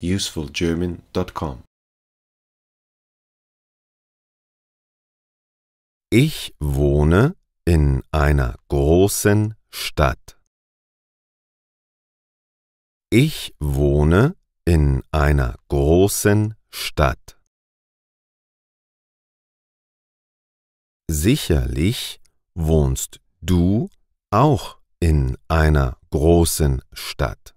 usefulgerman.com. Ich wohne in einer großen Stadt. Ich wohne in einer großen Stadt. Sicherlich wohnst du auch in einer großen Stadt.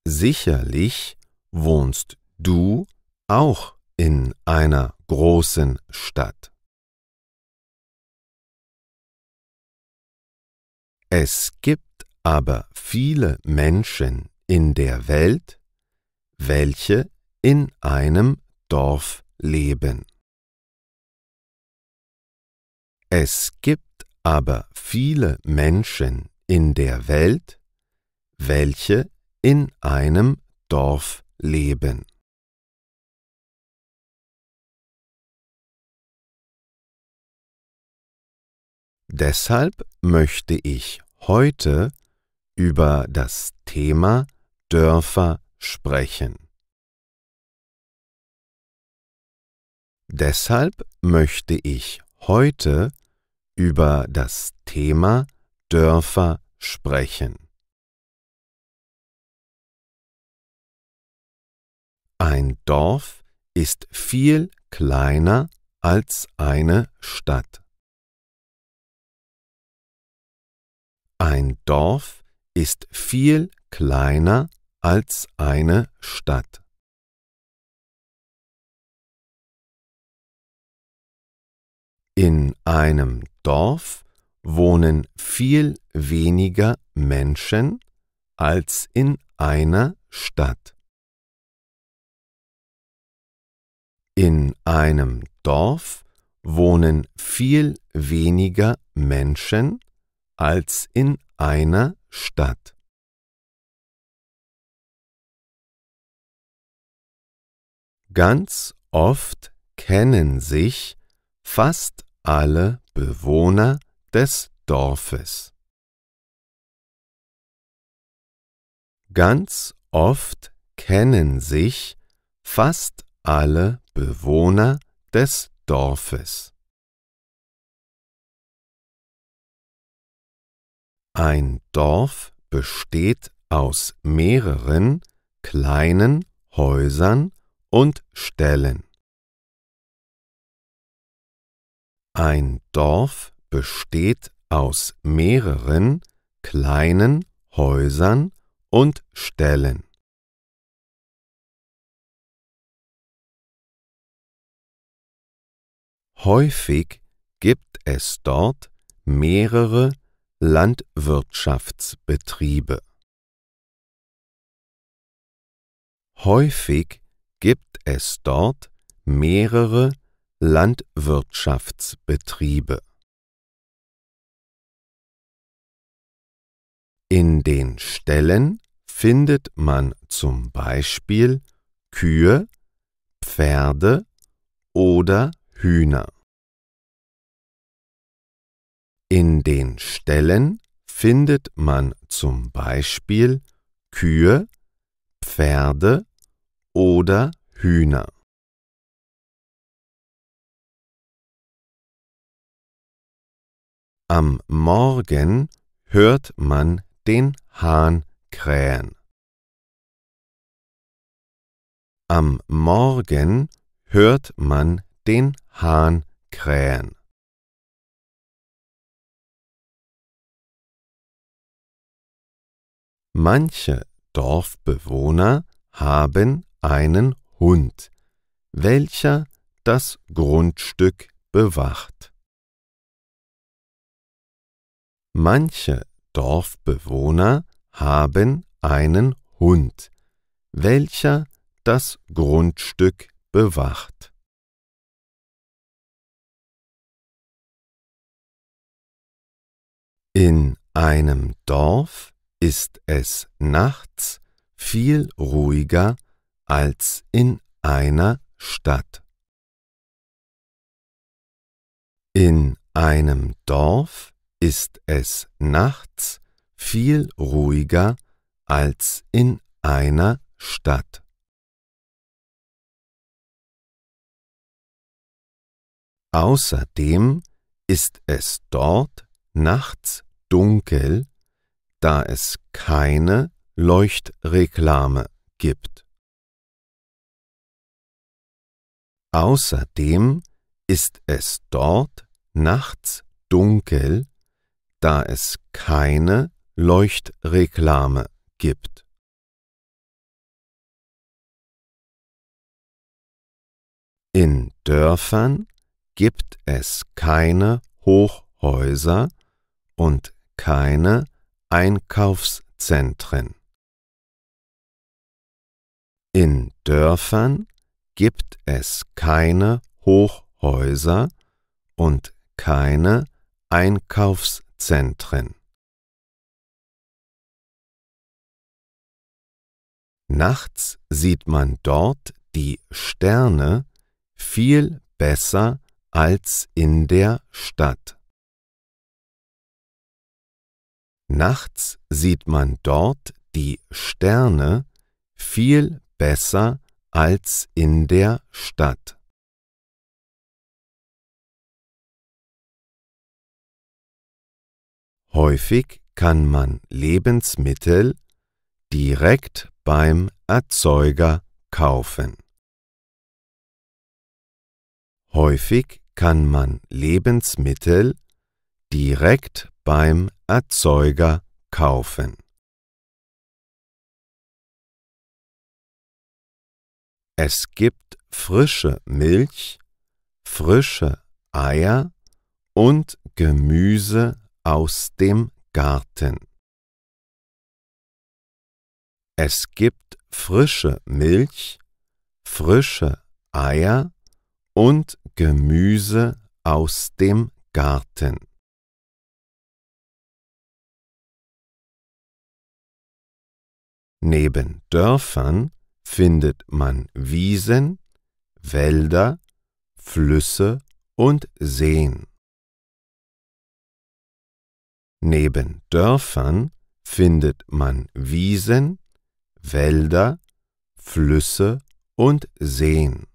Sicherlich wohnst du auch in einer großen Stadt. Es gibt aber viele Menschen in der Welt, welche in einem Dorf leben. Es gibt aber viele Menschen in der Welt, welche in einem Dorf leben. Deshalb möchte ich heute über das Thema Dörfer sprechen. Deshalb möchte ich heute über das Thema Dörfer sprechen. Ein Dorf ist viel kleiner als eine Stadt. Ein Dorf ist viel kleiner als eine Stadt. In einem Dorf wohnen viel weniger Menschen als in einer Stadt. In einem Dorf wohnen viel weniger Menschen als in einer Stadt. Ganz oft kennen sich fast alle Bewohner des Dorfes. Ganz oft kennen sich fast alle Bewohner des Dorfes. Ein Dorf besteht aus mehreren kleinen Häusern und Ställen. Ein Dorf besteht aus mehreren kleinen Häusern und Ställen. Häufig gibt es dort mehrere Landwirtschaftsbetriebe. Häufig gibt es dort mehrere Landwirtschaftsbetriebe. In den Ställen findet man zum Beispiel Kühe, Pferde oder Hühner. In den Ställen findet man zum Beispiel Kühe, Pferde oder Hühner. Am Morgen hört man den Hahn krähen. Am Morgen hört man den Hahn krähen. Manche Dorfbewohner haben einen Hund, welcher das Grundstück bewacht. Manche Dorfbewohner haben einen Hund, welcher das Grundstück bewacht. In einem Dorf ist es nachts viel ruhiger als in einer Stadt. In einem Dorf ist es nachts viel ruhiger als in einer Stadt. Außerdem ist es dort nachts dunkel, da es keine Leuchtreklame gibt. Außerdem ist es dort nachts dunkel, da es keine Leuchtreklame gibt. In Dörfern gibt es keine Hochhäuser und keine Einkaufszentren. In Dörfern gibt es keine Hochhäuser und keine Einkaufszentren. Nachts sieht man dort die Sterne viel besser als in der Stadt. Nachts sieht man dort die Sterne viel besser als in der Stadt. Häufig kann man Lebensmittel direkt beim Erzeuger kaufen. Häufig kann man Lebensmittel direkt beim Erzeuger kaufen. Es gibt frische Milch, frische Eier und Gemüse aus dem Garten. Es gibt frische Milch, frische Eier und Gemüse aus dem Garten. Neben Dörfern findet man Wiesen, Wälder, Flüsse und Seen. Neben Dörfern findet man Wiesen, Wälder, Flüsse und Seen.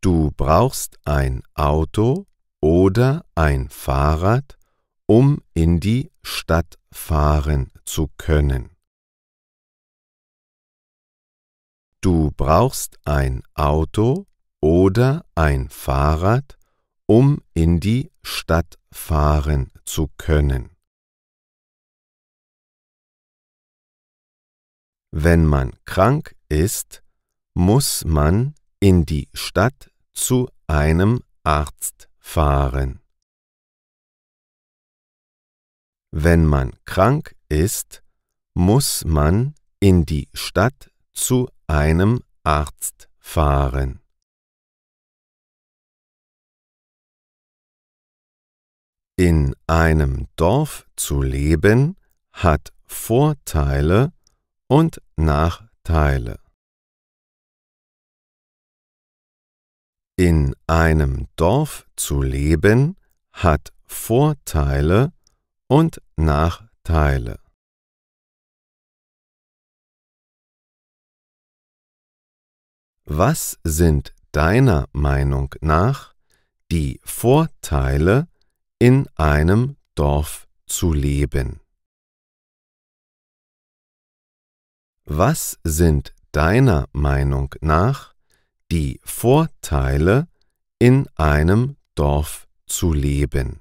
Du brauchst ein Auto oder ein Fahrrad, um in die Stadt fahren zu können. Du brauchst ein Auto oder ein Fahrrad, um in die Stadt fahren zu können. Wenn man krank ist, muss man in die Stadt zu einem Arzt fahren. Wenn man krank ist, muss man in die Stadt zu einem Arzt fahren. In einem Dorf zu leben hat Vorteile und Nachteile. In einem Dorf zu leben hat Vorteile und Nachteile. Was sind deiner Meinung nach die Vorteile, in einem Dorf zu leben? Was sind deiner Meinung nach die Vorteile, in einem Dorf zu leben?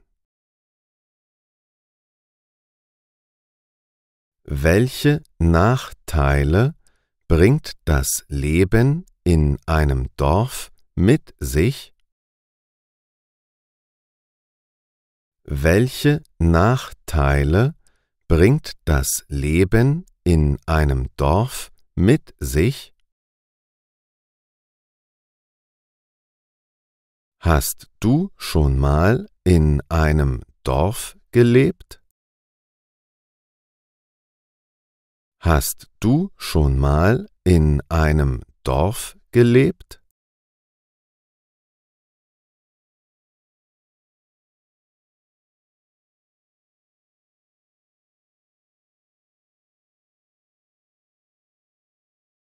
Welche Nachteile bringt das Leben in einem Dorf mit sich? Welche Nachteile bringt das Leben in einem Dorf mit sich? Hast du schon mal in einem Dorf gelebt? Hast du schon mal in einem Dorf gelebt?